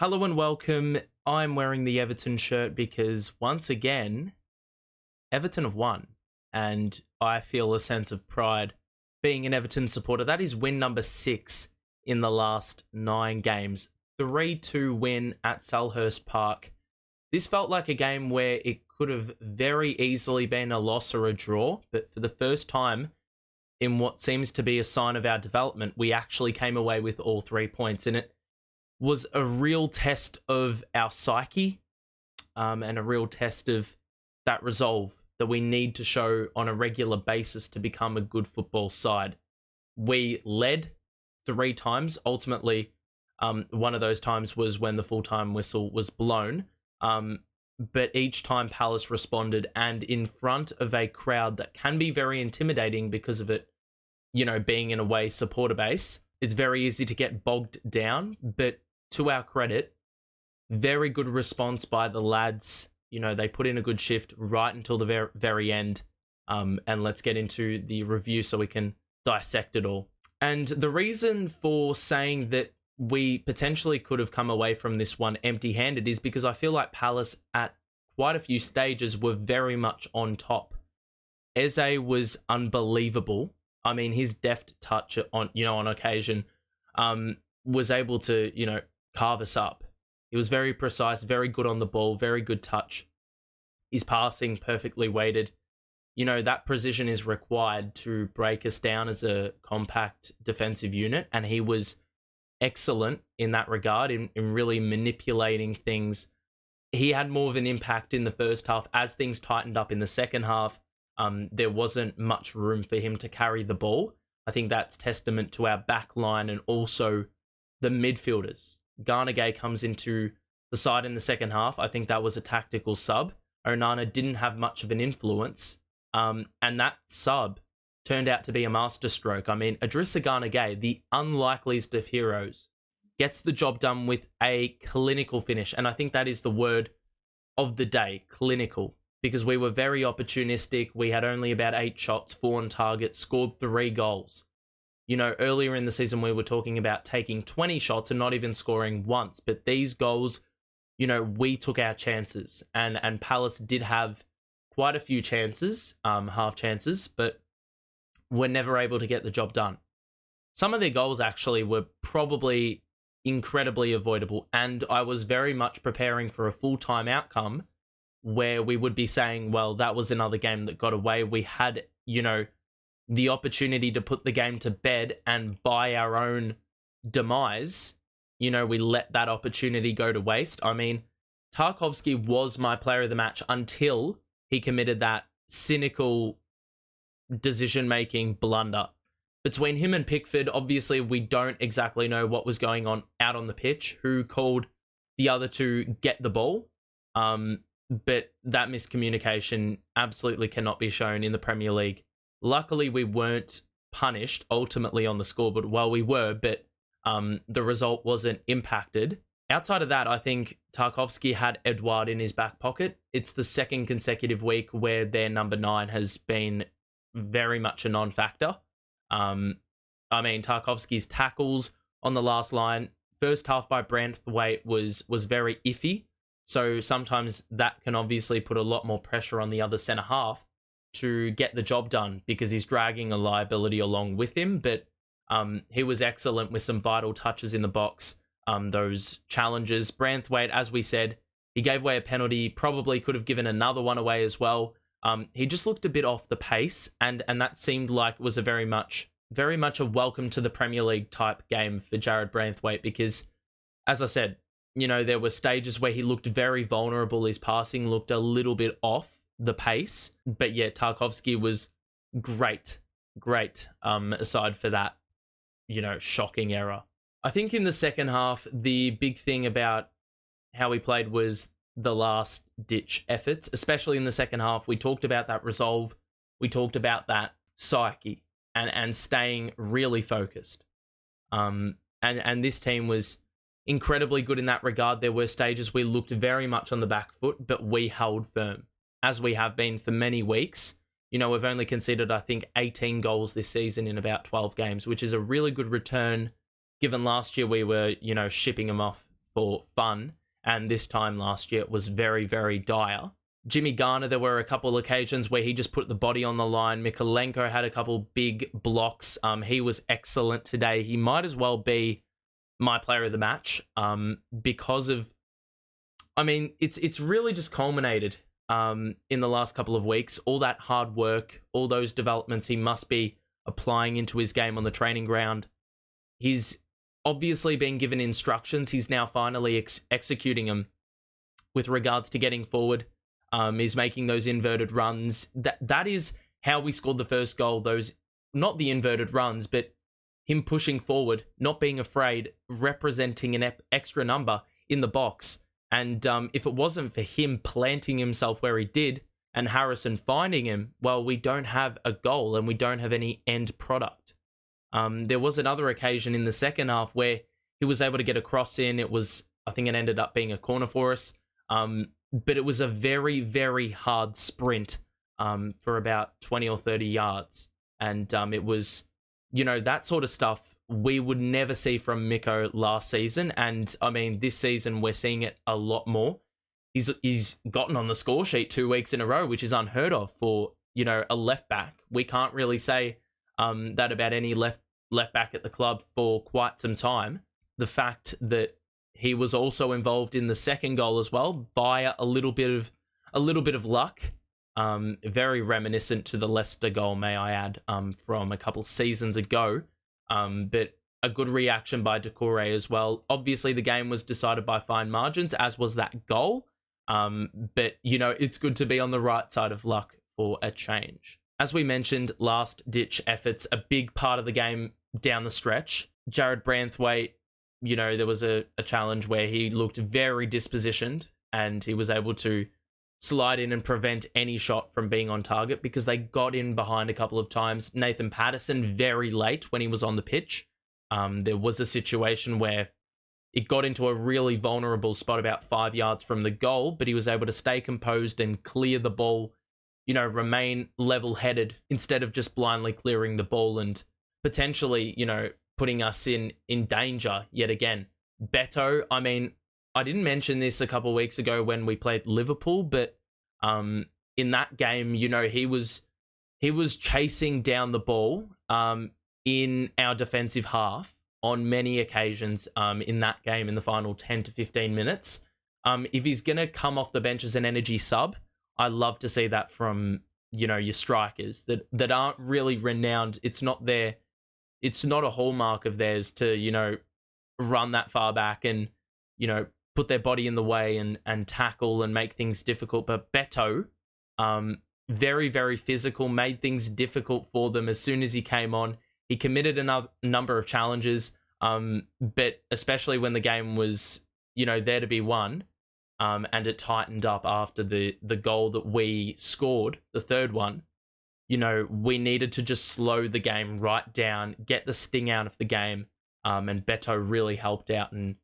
Hello and welcome. I'm wearing the Everton shirt because once again, Everton have won. And I feel a sense of pride being an Everton supporter. That is win number 6 in the last 9 games. 3-2 win at Selhurst Park. This felt like a game where it could have very easily been a loss or a draw, but for the first time in what seems to be a sign of our development, we actually came away with all 3 points. And it was a real test of our psyche and a real test of that resolve that we need to show on a regular basis to become a good football side. We led 3 times. Ultimately, one of those times was when the full-time whistle was blown. But each time Palace responded, and in front of a crowd that can be very intimidating because of it, being an away supporter base, it's very easy to get bogged down. But to our credit, very good response by the lads. They put in a good shift right until the very end. And let's get into the review so we can dissect it all. And the reason for saying that we potentially could have come away from this one empty-handed is because I feel like Palace at quite a few stages were very much on top. Eze was unbelievable. I mean, his deft touch on occasion was able to, carve us up. He was very precise, very good on the ball, very good touch. His passing perfectly weighted. That precision is required to break us down as a compact defensive unit, and he was excellent in that regard, in really manipulating things. He had more of an impact in the first half. As things tightened up in the second half, there wasn't much room for him to carry the ball. I think that's testament to our back line and also the midfielders. Gana Gueye comes into the side in the second half. I think that was a tactical sub. Onana didn't have much of an influence, and that sub turned out to be a masterstroke. I mean, Idrissa Gana Gueye, the unlikeliest of heroes, gets the job done with a clinical finish. And I think that is the word of the day, clinical, because we were very opportunistic. We had only about 8 shots, 4 on target, scored 3 goals. Earlier in the season, we were talking about taking 20 shots and not even scoring once. But these goals, we took our chances. And Palace did have quite a few chances, half chances, but were never able to get the job done. Some of their goals actually were probably incredibly avoidable, and I was very much preparing for a full-time outcome where we would be saying, well, that was another game that got away. We had, the opportunity to put the game to bed and by our own demise, we let that opportunity go to waste. I mean, Tarkowski was my player of the match until he committed that cynical decision-making blunder. Between him and Pickford, obviously, we don't exactly know what was going on out on the pitch, who called the other to get the ball. But that miscommunication absolutely cannot be shown in the Premier League. Luckily, we weren't punished ultimately on the scoreboard. Well, we were, but the result wasn't impacted. Outside of that, I think Tarkowski had Edouard in his back pocket. It's the second consecutive week where their number 9 has been very much a non-factor. Tarkowski's tackles on the last line, first half by Branthwaite was very iffy. So sometimes that can obviously put a lot more pressure on the other centre half to get the job done because he's dragging a liability along with him. But he was excellent with some vital touches in the box, those challenges. Branthwaite, as we said, he gave away a penalty, probably could have given another one away as well. He just looked a bit off the pace, and that seemed like was a very much a welcome to the Premier League type game for Jarrad Branthwaite because, as I said, there were stages where he looked very vulnerable. His passing looked a little bit off the pace, but yeah, Tarkowski was great. Aside for that, shocking error. I think in the second half, the big thing about how we played was the last ditch efforts, especially in the second half. We talked about that resolve. We talked about that psyche and staying really focused. And this team was incredibly good in that regard. There were stages we looked very much on the back foot, but we held firm, as we have been for many weeks. We've only conceded, I think, 18 goals this season in about 12 games, which is a really good return, given last year we were, shipping them off for fun, and this time last year it was very, very dire. Jimmy Garner, there were a couple of occasions where he just put the body on the line. Mykolenko had a couple big blocks. He was excellent today. He might as well be my player of the match because of, I mean, it's really just culminated in the last couple of weeks. All that hard work, all those developments he must be applying into his game on the training ground. He's obviously been given instructions. He's now finally executing them with regards to getting forward. He's making those inverted runs. That is how we scored the first goal. Those, not the inverted runs, but him pushing forward, not being afraid, representing an extra number in the box. And if it wasn't for him planting himself where he did and Harrison finding him, well, we don't have a goal and we don't have any end product. There was another occasion in the second half where he was able to get a cross in. It was, I think it ended up being a corner for us. But it was a very, very hard sprint for about 20 or 30 yards. And it was, you know, that sort of stuff we would never see from Miko last season. And I mean, this season we're seeing it a lot more. He's gotten on the score sheet 2 weeks in a row, which is unheard of for, you know, a left back. We can't really say that about any left back at the club for quite some time. The fact that he was also involved in the second goal as well via a little bit of luck. Very reminiscent to the Leicester goal, may I add, from a couple seasons ago. But a good reaction by Doucoure as well. Obviously, the game was decided by fine margins, as was that goal. But, you know, it's good to be on the right side of luck for a change. As we mentioned, last-ditch efforts, a big part of the game down the stretch. Jared Branthwaite, you know, there was a challenge where he looked very dispositioned and he was able to slide in and prevent any shot from being on target because they got in behind a couple of times. Nathan Patterson, very late when he was on the pitch. There was a situation where it got into a really vulnerable spot about 5 yards from the goal, but he was able to stay composed and clear the ball, you know, remain level-headed instead of just blindly clearing the ball and potentially, you know, putting us in danger yet again. Beto, I mean, I didn't mention this a couple of weeks ago when we played Liverpool, but in that game, you know, he was chasing down the ball in our defensive half on many occasions in that game in the final 10 to 15 minutes. If he's going to come off the bench as an energy sub, I love to see that from, you know, your strikers that aren't really renowned. It's not a hallmark of theirs to, you know, run that far back and, you know, put their body in the way and tackle and make things difficult. But Beto, very, very physical, made things difficult for them as soon as he came on. He committed a number of challenges, but especially when the game was, you know, there to be won, and it tightened up after the goal that we scored, the third one. You know, we needed to just slow the game right down, get the sting out of the game, and Beto really helped out and,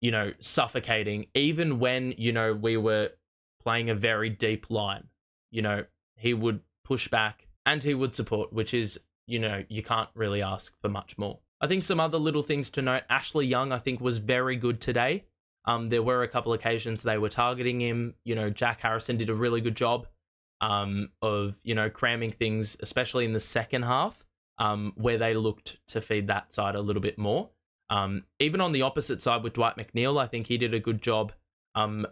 you know, suffocating, even when, you know, we were playing a very deep line. You know, he would push back and he would support, which is, you know, you can't really ask for much more. I think some other little things to note, Ashley Young, I think, was very good today. There were a couple occasions they were targeting him. You know, Jack Harrison did a really good job of, you know, cramming things, especially in the second half, where they looked to feed that side a little bit more. Even on the opposite side with Dwight McNeil, I think he did a good job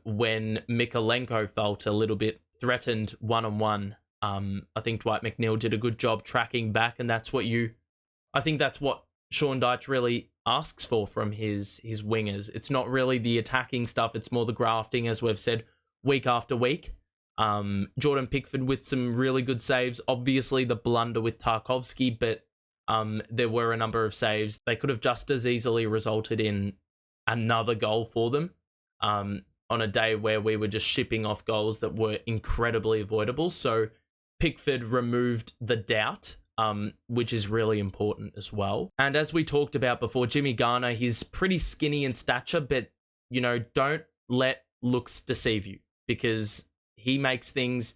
when Mykolenko felt a little bit threatened one-on-one. I think Dwight McNeil did a good job tracking back, and that's what Sean Dyche really asks for from his wingers. It's not really the attacking stuff, it's more the grafting, as we've said, week after week. Jordan Pickford with some really good saves. Obviously the blunder with Tarkovsky, but there were a number of saves. They could have just as easily resulted in another goal for them on a day where we were just shipping off goals that were incredibly avoidable. So Pickford removed the doubt, which is really important as well. And as we talked about before, Jimmy Garner, he's pretty skinny in stature, but, you know, don't let looks deceive you because he makes things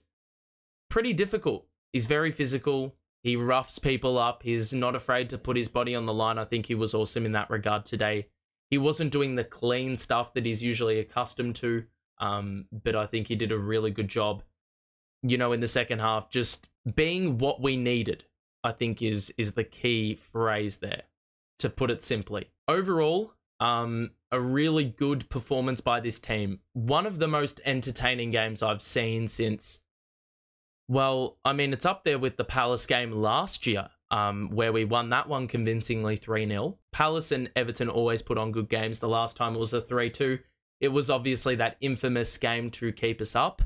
pretty difficult. He's very physical. He roughs people up. He's not afraid to put his body on the line. I think he was awesome in that regard today He wasn't doing the clean stuff that he's usually accustomed to, but I think he did a really good job, in the second half, just being what we needed, I think is the key phrase there, to put it simply. Overall, a really good performance by this team. One of the most entertaining games I've seen since, well, I mean, it's up there with the Palace game last year, where we won that one convincingly 3-0. Palace and Everton always put on good games. The last time it was a 3-2. It was obviously that infamous game to keep us up.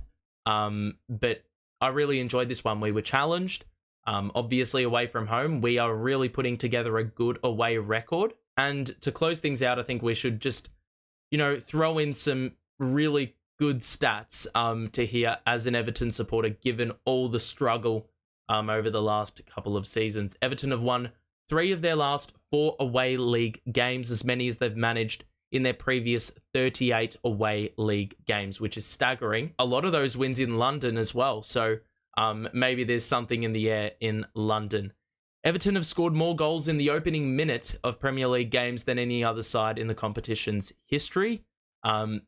But I really enjoyed this one. We were challenged. Obviously, away from home, we are really putting together a good away record. And to close things out, I think we should just, throw in some really good stats to hear as an Everton supporter, given all the struggle over the last couple of seasons. Everton have won 3 of their last 4 away league games, as many as they've managed in their previous 38 away league games, which is staggering. A lot of those wins in London as well, so maybe there's something in the air in London. Everton have scored more goals in the opening minute of Premier League games than any other side in the competition's history.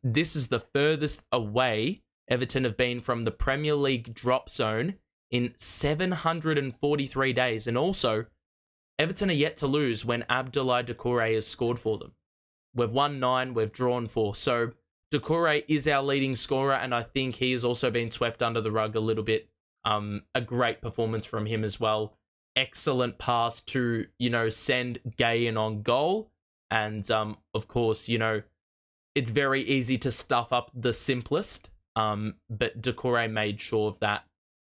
This is the furthest away Everton have been from the Premier League drop zone in 743 days. And also, Everton are yet to lose when Abdoulaye Doucoure has scored for them. We've won 9, we've drawn 4. So Doucoure is our leading scorer, and I think he has also been swept under the rug a little bit. A great performance from him as well. Excellent pass to, send Gueye in on goal. And, of course, it's very easy to stuff up the simplest, but Doucoure made sure of that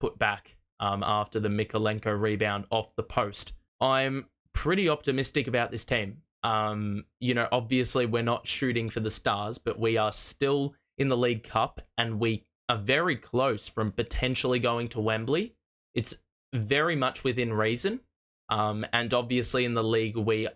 put back after the Mykolenko rebound off the post. I'm pretty optimistic about this team. Obviously we're not shooting for the stars, but we are still in the League Cup and we are very close from potentially going to Wembley. It's very much within reason. And obviously in the league we've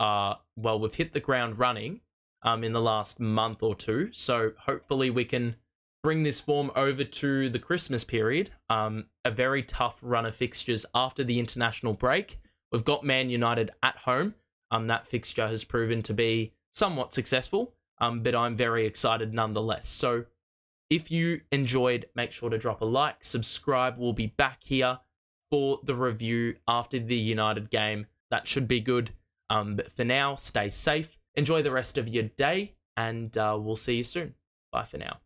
hit the ground running in the last month or two. So hopefully we can bring this form over to the Christmas period. A very tough run of fixtures after the international break. We've got Man United at home. That fixture has proven to be somewhat successful, but I'm very excited nonetheless. So if you enjoyed, make sure to drop a like, subscribe. We'll be back here for the review after the United game. That should be good. But for now, stay safe. Enjoy the rest of your day, and we'll see you soon. Bye for now.